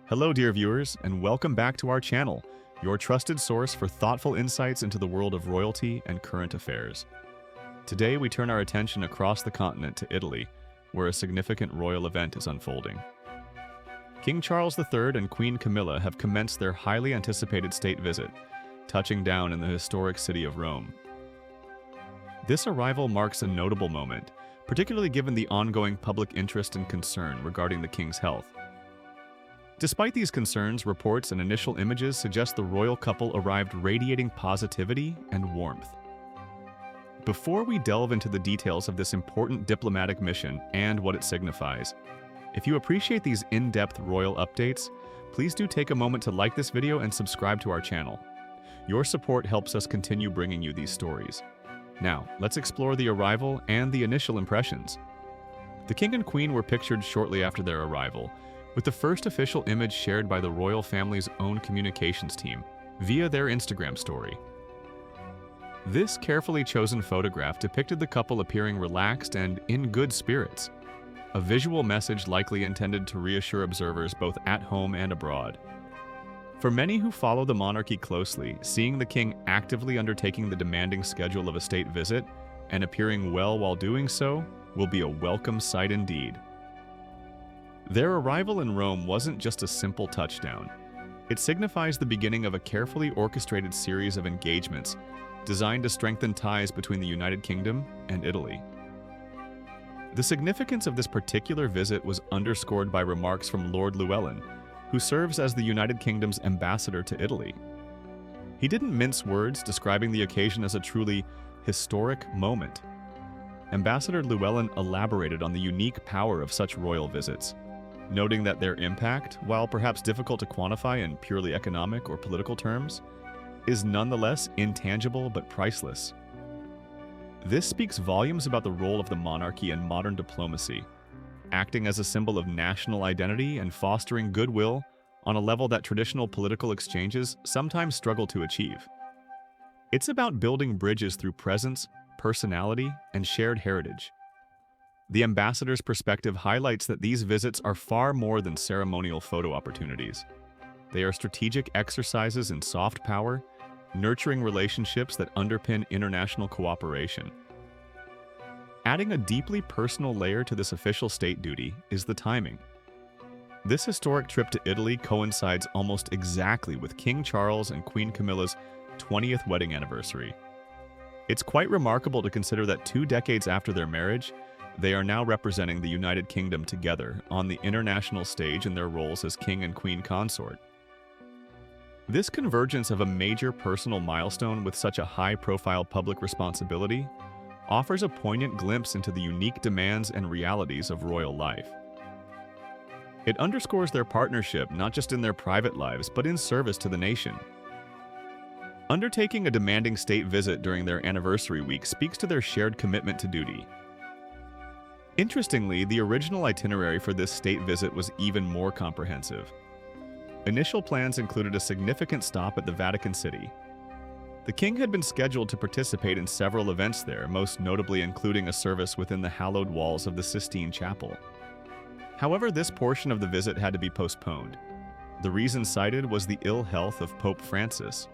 Hello, dear viewers, and welcome back to our channel, your trusted source for thoughtful insights into the world of royalty and current affairs. Today, we turn our attention across the continent to Italy, where a significant royal event is unfolding. King Charles III and Queen Camilla have commenced their highly anticipated state visit, touching down in the historic city of Rome. This arrival marks a notable moment, particularly given the ongoing public interest and concern regarding the king's health. Despite these concerns, reports and initial images suggest the royal couple arrived radiating positivity and warmth. Before we delve into the details of this important diplomatic mission and what it signifies, if you appreciate these in-depth royal updates, please do take a moment to like this video and subscribe to our channel. Your support helps us continue bringing you these stories. Now, let's explore the arrival and the initial impressions. The king and queen were pictured shortly after their arrival, with the first official image shared by the royal family's own communications team via their Instagram story. This carefully chosen photograph depicted the couple appearing relaxed and in good spirits, a visual message likely intended to reassure observers both at home and abroad. For many who follow the monarchy closely, seeing the king actively undertaking the demanding schedule of a state visit and appearing well while doing so will be a welcome sight indeed. Their arrival in Rome wasn't just a simple touchdown. It signifies the beginning of a carefully orchestrated series of engagements designed to strengthen ties between the United Kingdom and Italy. The significance of this particular visit was underscored by remarks from Lord Llewellyn, who serves as the United Kingdom's ambassador to Italy. He didn't mince words, describing the occasion as a truly historic moment. Ambassador Llewellyn elaborated on the unique power of such royal visits, noting that their impact, while perhaps difficult to quantify in purely economic or political terms, is nonetheless intangible but priceless. This speaks volumes about the role of the monarchy in modern diplomacy, acting as a symbol of national identity and fostering goodwill on a level that traditional political exchanges sometimes struggle to achieve. It's about building bridges through presence, personality, and shared heritage. The ambassador's perspective highlights that these visits are far more than ceremonial photo opportunities. They are strategic exercises in soft power, nurturing relationships that underpin international cooperation. Adding a deeply personal layer to this official state duty is the timing. This historic trip to Italy coincides almost exactly with King Charles and Queen Camilla's 20th wedding anniversary. It's quite remarkable to consider that 2 decades after their marriage, they are now representing the United Kingdom together on the international stage in their roles as king and queen consort. This convergence of a major personal milestone with such a high-profile public responsibility offers a poignant glimpse into the unique demands and realities of royal life. It underscores their partnership not just in their private lives, but in service to the nation. Undertaking a demanding state visit during their anniversary week speaks to their shared commitment to duty. Interestingly, the original itinerary for this state visit was even more comprehensive. Initial plans included a significant stop at the Vatican City. The king had been scheduled to participate in several events there, most notably including a service within the hallowed walls of the Sistine Chapel. However, this portion of the visit had to be postponed. The reason cited was the ill health of Pope Francis.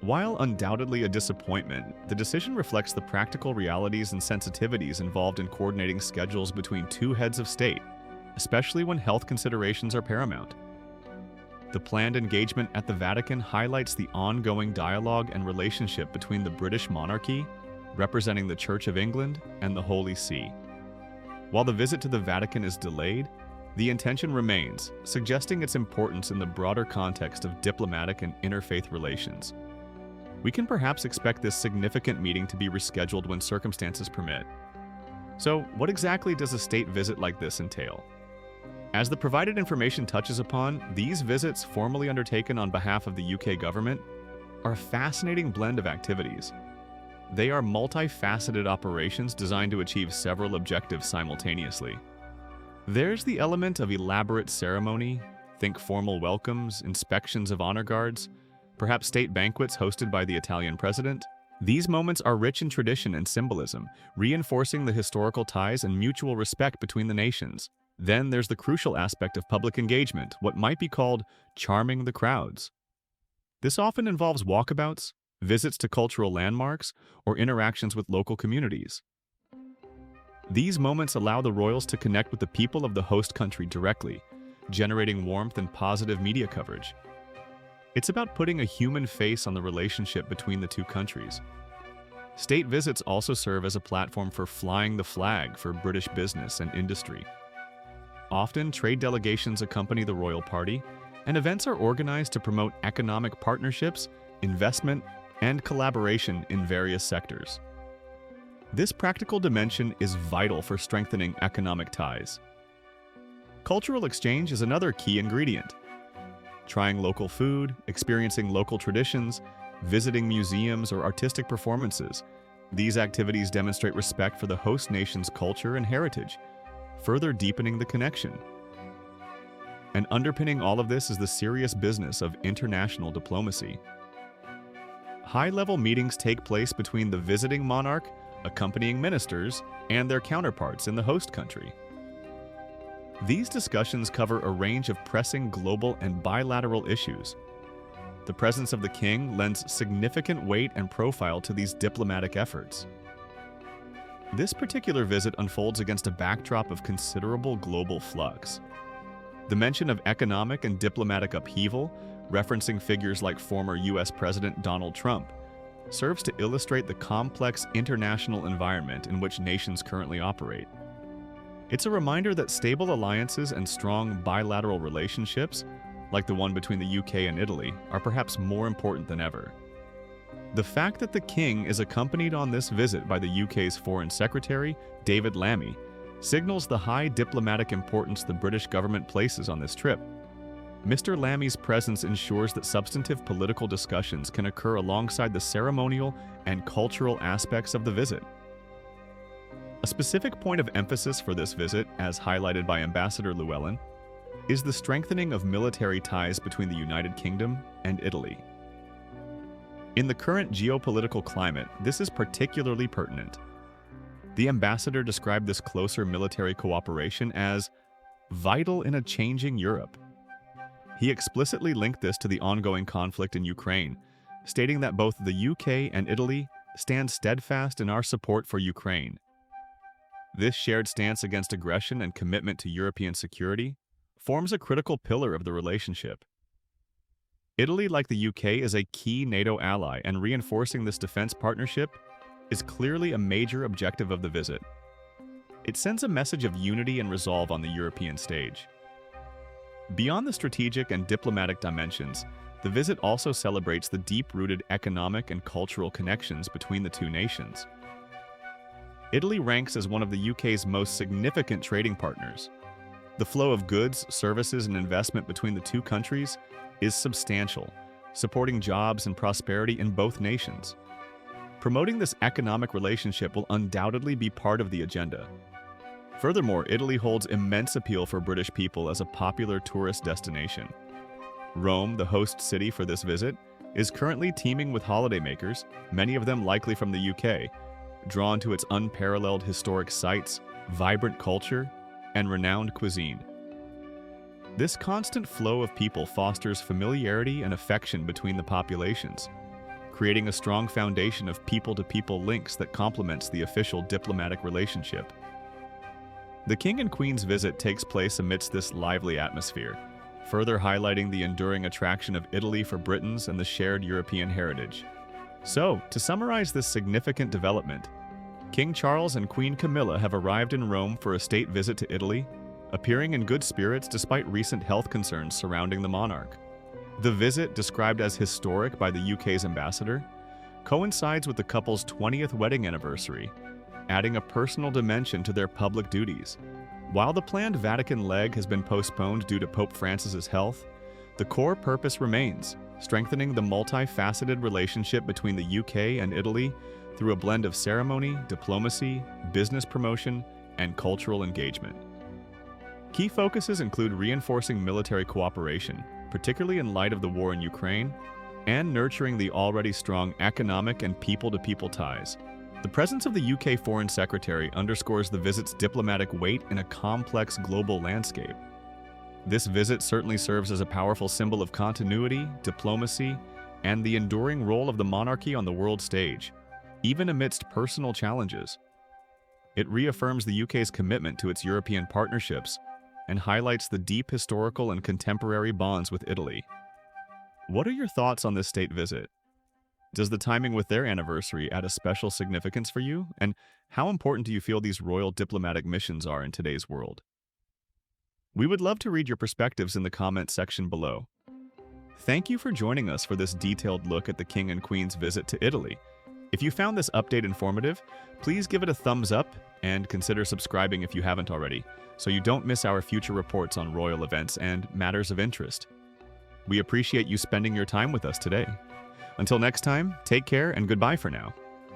While undoubtedly a disappointment, the decision reflects the practical realities and sensitivities involved in coordinating schedules between 2 heads of state, especially when health considerations are paramount. The planned engagement at the Vatican highlights the ongoing dialogue and relationship between the British monarchy, representing the Church of England, and the Holy See. While the visit to the Vatican is delayed, the intention remains, suggesting its importance in the broader context of diplomatic and interfaith relations. We can perhaps expect this significant meeting to be rescheduled when circumstances permit. So, what exactly does a state visit like this entail? As the provided information touches upon, these visits, formally undertaken on behalf of the UK government, are a fascinating blend of activities. They are multifaceted operations designed to achieve several objectives simultaneously. There's the element of elaborate ceremony, think formal welcomes, inspections of honor guards, perhaps state banquets hosted by the Italian president. These moments are rich in tradition and symbolism, reinforcing the historical ties and mutual respect between the nations. Then there's the crucial aspect of public engagement, what might be called charming the crowds. This often involves walkabouts, visits to cultural landmarks, or interactions with local communities. These moments allow the royals to connect with the people of the host country directly, generating warmth and positive media coverage. It's about putting a human face on the relationship between the two countries. State visits also serve as a platform for flying the flag for British business and industry. Often, trade delegations accompany the royal party, and events are organized to promote economic partnerships, investment, and collaboration in various sectors. This practical dimension is vital for strengthening economic ties. Cultural exchange is another key ingredient. Trying local food, experiencing local traditions, visiting museums or artistic performances, these activities demonstrate respect for the host nation's culture and heritage, further deepening the connection. And underpinning all of this is the serious business of international diplomacy. High-level meetings take place between the visiting monarch, accompanying ministers, and their counterparts in the host country. These discussions cover a range of pressing global and bilateral issues. The presence of the king lends significant weight and profile to these diplomatic efforts. This particular visit unfolds against a backdrop of considerable global flux. The mention of economic and diplomatic upheaval, referencing figures like former U.S. President Donald Trump, serves to illustrate the complex international environment in which nations currently operate. It's a reminder that stable alliances and strong bilateral relationships, like the one between the UK and Italy, are perhaps more important than ever. The fact that the king is accompanied on this visit by the UK's Foreign Secretary, David Lammy, signals the high diplomatic importance the British government places on this trip. Mr. Lammy's presence ensures that substantive political discussions can occur alongside the ceremonial and cultural aspects of the visit. A specific point of emphasis for this visit, as highlighted by Ambassador Llewellyn, is the strengthening of military ties between the United Kingdom and Italy. In the current geopolitical climate, this is particularly pertinent. The ambassador described this closer military cooperation as vital in a changing Europe. He explicitly linked this to the ongoing conflict in Ukraine, stating that both the UK and Italy stand steadfast in our support for Ukraine. This shared stance against aggression and commitment to European security forms a critical pillar of the relationship. Italy, like the UK, is a key NATO ally, and reinforcing this defense partnership is clearly a major objective of the visit. It sends a message of unity and resolve on the European stage. Beyond the strategic and diplomatic dimensions, the visit also celebrates the deep-rooted economic and cultural connections between the two nations. Italy ranks as one of the UK's most significant trading partners. The flow of goods, services, and investment between the two countries is substantial, supporting jobs and prosperity in both nations. Promoting this economic relationship will undoubtedly be part of the agenda. Furthermore, Italy holds immense appeal for British people as a popular tourist destination. Rome, the host city for this visit, is currently teeming with holidaymakers, many of them likely from the UK, drawn to its unparalleled historic sites, vibrant culture, and renowned cuisine. This constant flow of people fosters familiarity and affection between the populations, creating a strong foundation of people-to-people links that complements the official diplomatic relationship. The King and Queen's visit takes place amidst this lively atmosphere, further highlighting the enduring attraction of Italy for Britons and the shared European heritage. So, to summarize this significant development, King Charles and Queen Camilla have arrived in Rome for a state visit to Italy, appearing in good spirits despite recent health concerns surrounding the monarch. The visit, described as historic by the UK's ambassador, coincides with the couple's 20th wedding anniversary, adding a personal dimension to their public duties. While the planned Vatican leg has been postponed due to Pope Francis's health, the core purpose remains, strengthening the multifaceted relationship between the UK and Italy through a blend of ceremony, diplomacy, business promotion, and cultural engagement. Key focuses include reinforcing military cooperation, particularly in light of the war in Ukraine, and nurturing the already strong economic and people-to-people ties. The The presence of the UK Foreign Secretary underscores the visit's diplomatic weight in a complex global landscape. This visit certainly serves as a powerful symbol of continuity, diplomacy, and the enduring role of the monarchy on the world stage, even amidst personal challenges. It reaffirms the UK's commitment to its European partnerships and highlights the deep historical and contemporary bonds with Italy. What are your thoughts on this state visit? Does the timing with their anniversary add a special significance for you? And how important do you feel these royal diplomatic missions are in today's world? We would love to read your perspectives in the comments section below. Thank you for joining us for this detailed look at the King and Queen's visit to Italy. If you found this update informative, please give it a thumbs up and consider subscribing if you haven't already, so you don't miss our future reports on royal events and matters of interest. We appreciate you spending your time with us today. Until next time, take care and goodbye for now.